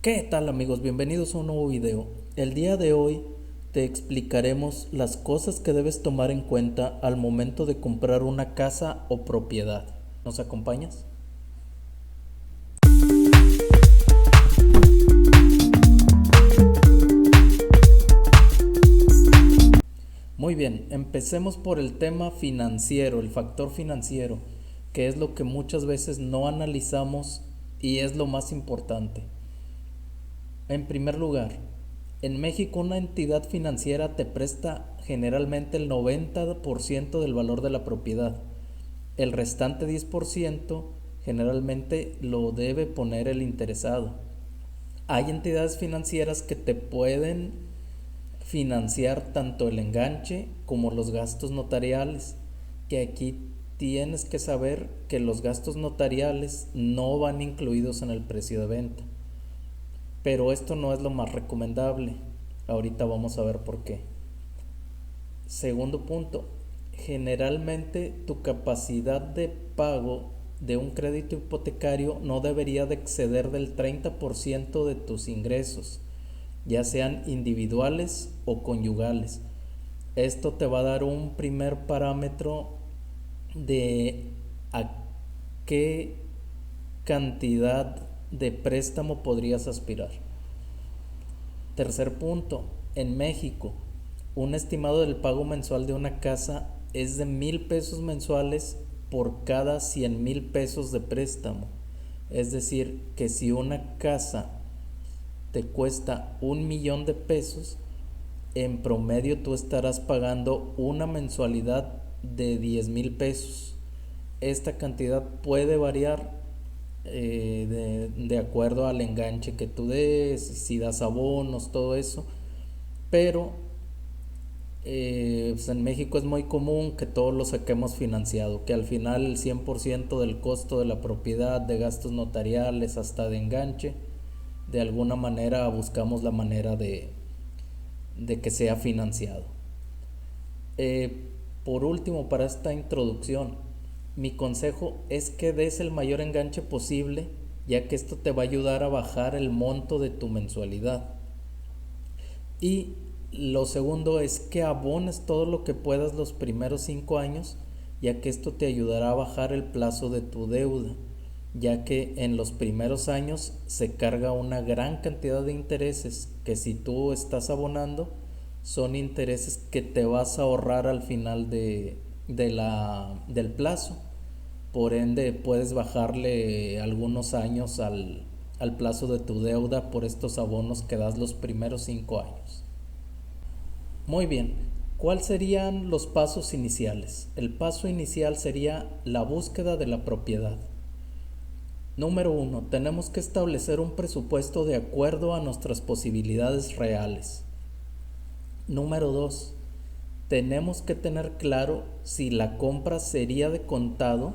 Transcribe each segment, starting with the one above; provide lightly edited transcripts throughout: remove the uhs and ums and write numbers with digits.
¿Qué tal amigos? Bienvenidos a un nuevo video. El día de hoy te explicaremos las cosas que debes tomar en cuenta al momento de comprar una casa o propiedad. ¿Nos acompañas? Muy bien, empecemos por el tema financiero, el factor financiero, que es lo que muchas veces no analizamos y es lo más importante. En primer lugar, en México una entidad financiera te presta generalmente el 90% del valor de la propiedad. El restante 10% generalmente lo debe poner el interesado. Hay entidades financieras que te pueden financiar tanto el enganche como los gastos notariales, que aquí tienes que saber que los gastos notariales no van incluidos en el precio de venta. Pero esto no es lo más recomendable. Ahorita vamos a ver por qué. Segundo punto, generalmente tu capacidad de pago de un crédito hipotecario no debería de exceder del 30% de tus ingresos, ya sean individuales o conyugales. Esto te va a dar un primer parámetro de a qué cantidad de préstamo podrías aspirar. Tercer punto, en México, un estimado del pago mensual de una casa es de 1,000 pesos mensuales por cada 100,000 pesos de préstamo. Es decir, que si una casa te cuesta 1,000,000 de pesos, en promedio tú estarás pagando una mensualidad de 10,000 pesos. Esta cantidad puede variar de acuerdo al enganche que tú des, si das abonos, todo eso. Pero pues en México es muy común que todos lo saquemos financiado, que al final el 100% del costo de la propiedad, de gastos notariales, hasta de enganche, de alguna manera buscamos la manera de que sea financiado. Por último, para esta introducción, mi consejo es que des el mayor enganche posible, ya que esto te va a ayudar a bajar el monto de tu mensualidad. Y lo segundo es que abones todo lo que puedas los primeros 5 años, ya que esto te ayudará a bajar el plazo de tu deuda, ya que en los primeros años se carga una gran cantidad de intereses que si tú estás abonando son intereses que te vas a ahorrar al final del plazo. Por ende, puedes bajarle algunos años al plazo de tu deuda por estos abonos que das los primeros 5 años. Muy bien, ¿cuáles serían los pasos iniciales? El paso inicial sería la búsqueda de la propiedad. Número 1. Tenemos que establecer un presupuesto de acuerdo a nuestras posibilidades reales. Número 2. Tenemos que tener claro si la compra sería de contado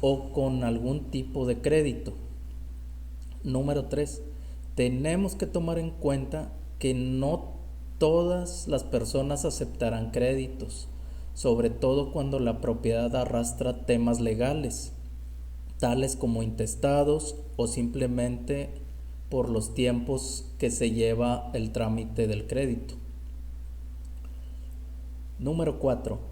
o con algún tipo de crédito. Número 3. Tenemos que tomar en cuenta que no todas las personas aceptarán créditos, sobre todo cuando la propiedad arrastra temas legales, tales como intestados o simplemente por los tiempos que se lleva el trámite del crédito. Número 4.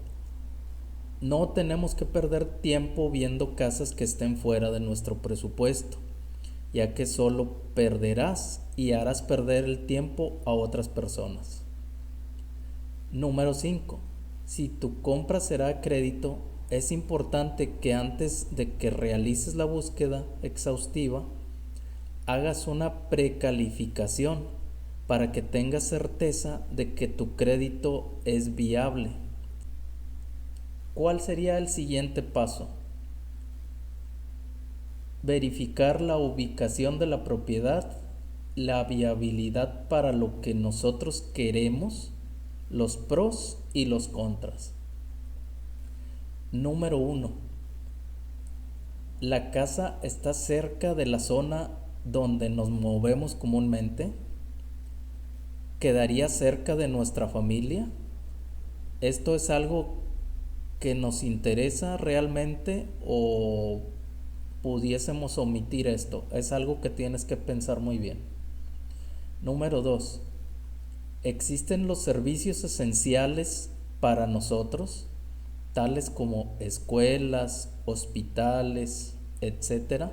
No tenemos que perder tiempo viendo casas que estén fuera de nuestro presupuesto, ya que solo perderás y harás perder el tiempo a otras personas. Número 5. Si tu compra será a crédito, es importante que antes de que realices la búsqueda exhaustiva, hagas una precalificación para que tengas certeza de que tu crédito es viable. ¿Cuál sería el siguiente paso? Verificar la ubicación de la propiedad, la viabilidad para lo que nosotros queremos, los pros y los contras. Número 1. ¿La casa está cerca de la zona donde nos movemos comúnmente? ¿Quedaría cerca de nuestra familia? ¿Esto es algo que nos interesa realmente o pudiésemos omitir esto? Es algo que tienes que pensar muy bien. Número 2. ¿Existen los servicios esenciales para nosotros, tales como escuelas, hospitales, etcétera?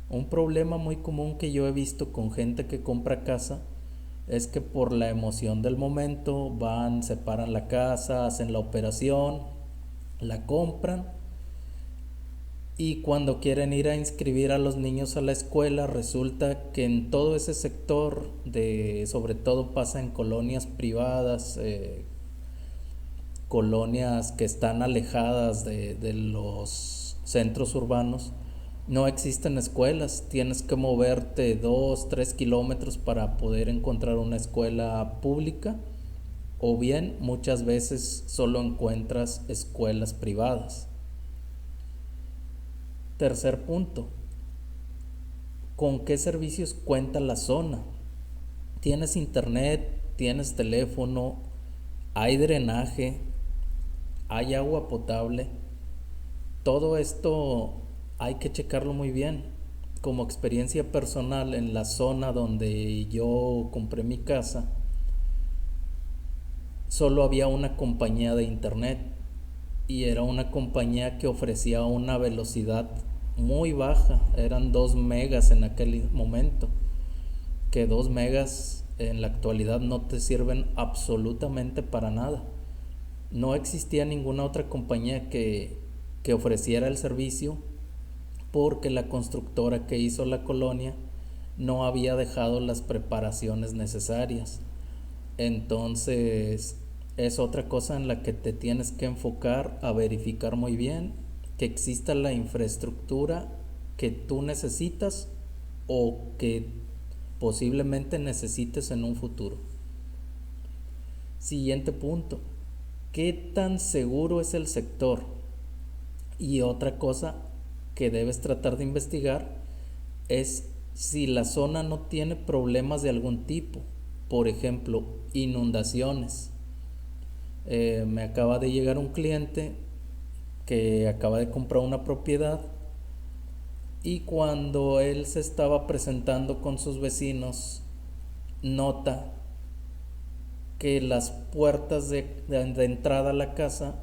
Un problema muy común que yo he visto con gente que compra casa es que por la emoción del momento van, separan la casa, hacen la operación, la compran y cuando quieren ir a inscribir a los niños a la escuela resulta que en todo ese sector, sobre todo pasa en colonias privadas, colonias que están alejadas de los centros urbanos, no existen escuelas. Tienes que moverte 2, 3 kilómetros para poder encontrar una escuela pública, o bien muchas veces solo encuentras escuelas privadas. Tercer punto, ¿con qué servicios cuenta la zona? ¿Tienes internet? ¿Tienes teléfono? ¿Hay drenaje? ¿Hay agua potable? Todo esto hay que checarlo muy bien. Como experiencia personal, en la zona donde yo compré mi casa, solo había una compañía de internet y era una compañía que ofrecía una velocidad muy baja, eran 2 megas en aquel momento, que 2 megas en la actualidad no te sirven absolutamente para nada. No existía ninguna otra compañía que ofreciera el servicio porque la constructora que hizo la colonia no había dejado las preparaciones necesarias. Entonces es otra cosa en la que te tienes que enfocar a verificar muy bien que exista la infraestructura que tú necesitas o que posiblemente necesites en un futuro. Siguiente punto, ¿qué tan seguro es el sector? Y otra cosa que debes tratar de investigar es si la zona no tiene problemas de algún tipo, por ejemplo, inundaciones. Me acaba de llegar un cliente que acaba de comprar una propiedad y cuando él se estaba presentando con sus vecinos, nota que las puertas de entrada a la casa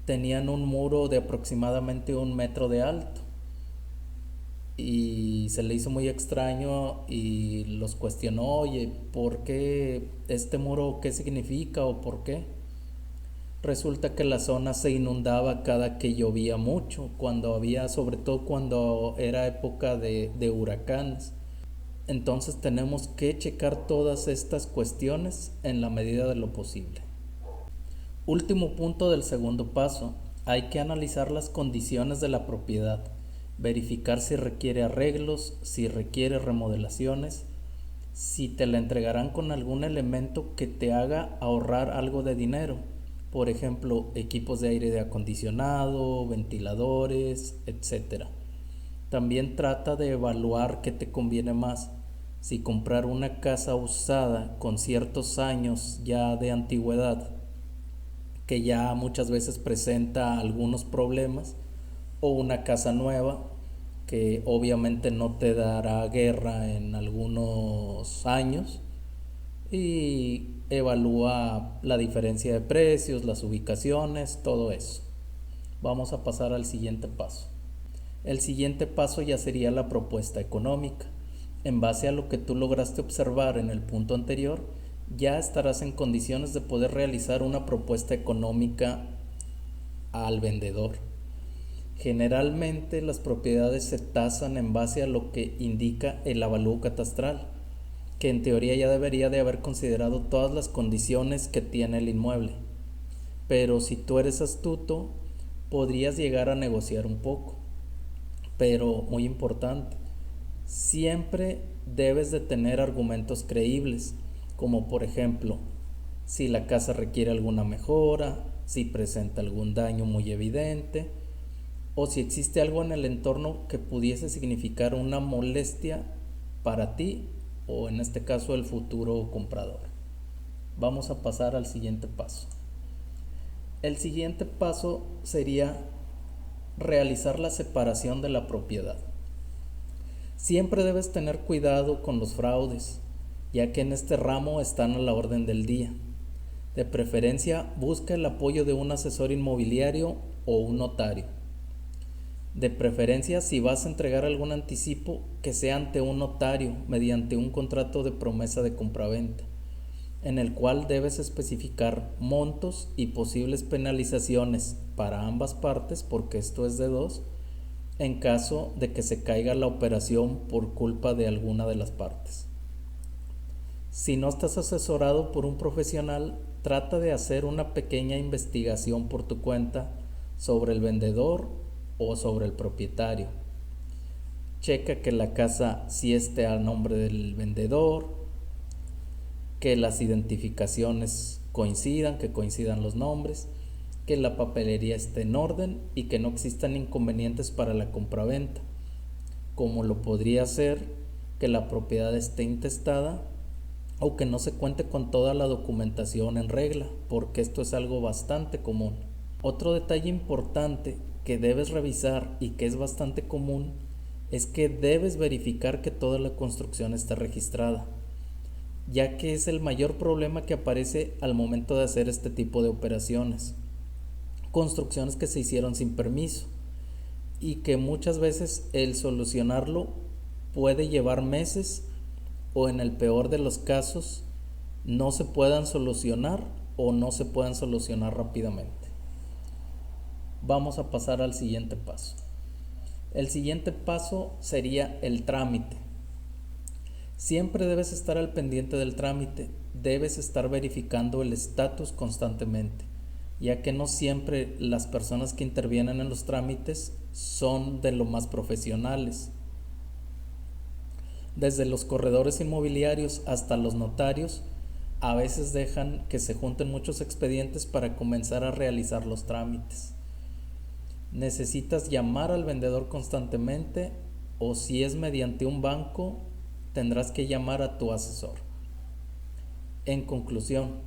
tenían un muro de aproximadamente 1 metro de alto y se le hizo muy extraño y los cuestionó, oye, ¿por qué este muro qué significa o por qué? Resulta que la zona se inundaba cada que llovía mucho, sobre todo cuando era época de huracanes. Entonces tenemos que checar todas estas cuestiones en la medida de lo posible. Último punto del segundo paso, hay que analizar las condiciones de la propiedad, verificar si requiere arreglos, si requiere remodelaciones, si te la entregarán con algún elemento que te haga ahorrar algo de dinero, por ejemplo, equipos de aire acondicionado, ventiladores, etcétera. También trata de evaluar qué te conviene más, si comprar una casa usada con ciertos años ya de antigüedad, que ya muchas veces presenta algunos problemas, o una casa nueva que obviamente no te dará guerra en algunos años, y evalúa la diferencia de precios, las ubicaciones, todo eso. Vamos a pasar al siguiente paso. El siguiente paso ya sería la propuesta económica. En base a lo que tú lograste observar en el punto anterior, ya estarás en condiciones de poder realizar una propuesta económica al vendedor. Generalmente las propiedades se tasan en base a lo que indica el avalúo catastral, que en teoría ya debería de haber considerado todas las condiciones que tiene el inmueble. Pero si tú eres astuto, podrías llegar a negociar un poco. Pero muy importante, siempre debes de tener argumentos creíbles, como por ejemplo, si la casa requiere alguna mejora, si presenta algún daño muy evidente, o si existe algo en el entorno que pudiese significar una molestia para ti o en este caso el futuro comprador. Vamos a pasar al siguiente paso. El siguiente paso sería realizar la separación de la propiedad. Siempre debes tener cuidado con los fraudes. ya que en este ramo están a la orden del día. De preferencia, busca el apoyo de un asesor inmobiliario o un notario. De preferencia, si vas a entregar algún anticipo, que sea ante un notario mediante un contrato de promesa de compraventa, en el cual debes especificar montos y posibles penalizaciones para ambas partes, porque esto es de dos, en caso de que se caiga la operación por culpa de alguna de las partes. Si no estás asesorado por un profesional, trata de hacer una pequeña investigación por tu cuenta sobre el vendedor o sobre el propietario. Checa que la casa sí esté a nombre del vendedor, que las identificaciones coincidan, que coincidan los nombres, que la papelería esté en orden y que no existan inconvenientes para la compraventa, como lo podría ser que la propiedad esté intestada o que no se cuente con toda la documentación en regla, porque esto es algo bastante común. Otro detalle importante que debes revisar y que es bastante común es que debes verificar que toda la construcción está registrada, ya que es el mayor problema que aparece al momento de hacer este tipo de operaciones. Construcciones que se hicieron sin permiso y que muchas veces el solucionarlo puede llevar meses o en el peor de los casos no se puedan solucionar o no se puedan solucionar rápidamente. Vamos a pasar al siguiente paso. El siguiente paso sería el trámite. Siempre debes estar al pendiente del trámite, debes estar verificando el estatus constantemente, ya que no siempre las personas que intervienen en los trámites son de lo más profesionales. Desde los corredores inmobiliarios hasta los notarios, a veces dejan que se junten muchos expedientes para comenzar a realizar los trámites. Necesitas llamar al vendedor constantemente o si es mediante un banco, tendrás que llamar a tu asesor. En conclusión,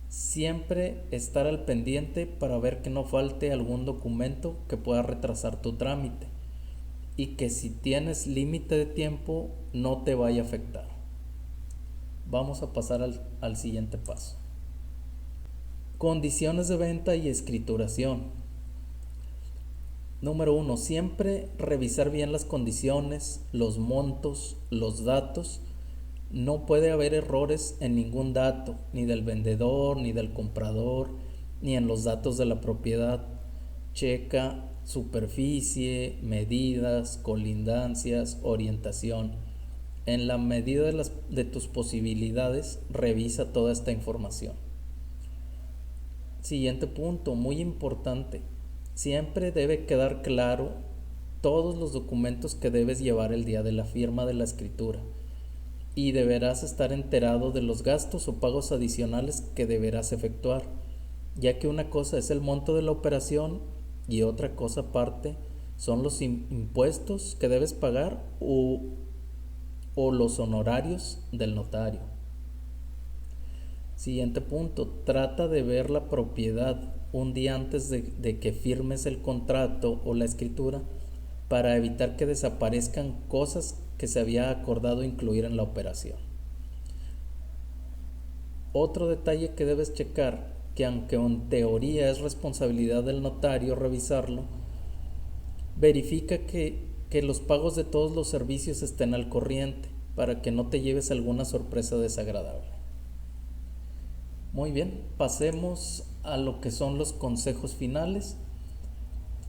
siempre estar al pendiente para ver que no falte algún documento que pueda retrasar tu trámite y que si tienes límite de tiempo no te vaya a afectar. Vamos a pasar al siguiente paso. Condiciones de venta y escrituración. Número 1. Siempre revisar bien las condiciones, los montos, los datos. No puede haber errores en ningún dato, ni del vendedor, ni del comprador, ni en los datos de la propiedad. Checa superficie, medidas, colindancias, orientación. En la medida de tus posibilidades, revisa toda esta información. Siguiente punto, muy importante. Siempre debe quedar claro todos los documentos que debes llevar el día de la firma de la escritura y deberás estar enterado de los gastos o pagos adicionales que deberás efectuar, ya que una cosa es el monto de la operación y otra cosa aparte son los impuestos que debes pagar o los honorarios del notario. Siguiente punto, trata de ver la propiedad un día antes de que firmes el contrato o la escritura para evitar que desaparezcan cosas que se había acordado incluir en la operación. Otro detalle que debes checar, que aunque en teoría es responsabilidad del notario revisarlo, verifica que los pagos de todos los servicios estén al corriente para que no te lleves alguna sorpresa desagradable. Muy bien, pasemos a lo que son los consejos finales.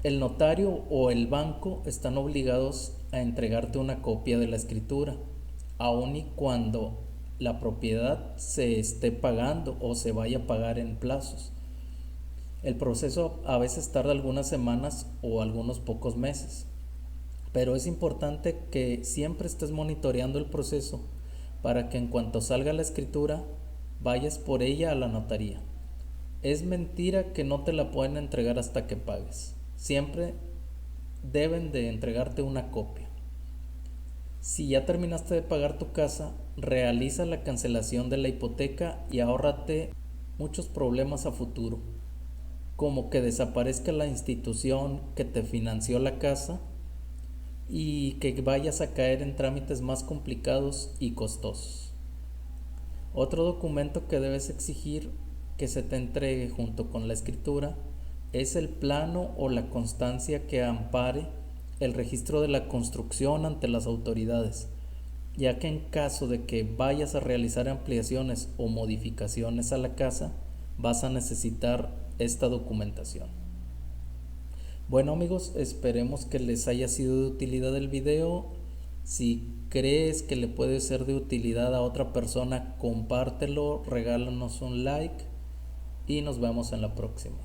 El notario o el banco están obligados a entregarte una copia de la escritura, aun y cuando la propiedad se esté pagando o se vaya a pagar en plazos. El proceso a veces tarda algunas semanas o algunos pocos meses, pero es importante que siempre estés monitoreando el proceso para que en cuanto salga la escritura vayas por ella a la notaría. Es mentira que no te la pueden entregar hasta que pagues. Siempre deben de entregarte una copia. Si ya terminaste de pagar tu casa, realiza la cancelación de la hipoteca y ahórrate muchos problemas a futuro, como que desaparezca la institución que te financió la casa y que vayas a caer en trámites más complicados y costosos. Otro documento que debes exigir que se te entregue junto con la escritura es el plano o la constancia que ampare el registro de la construcción ante las autoridades, ya que en caso de que vayas a realizar ampliaciones o modificaciones a la casa, vas a necesitar esta documentación. Bueno amigos, esperemos que les haya sido de utilidad el video. Si crees que le puede ser de utilidad a otra persona, compártelo, regálanos un like y nos vemos en la próxima.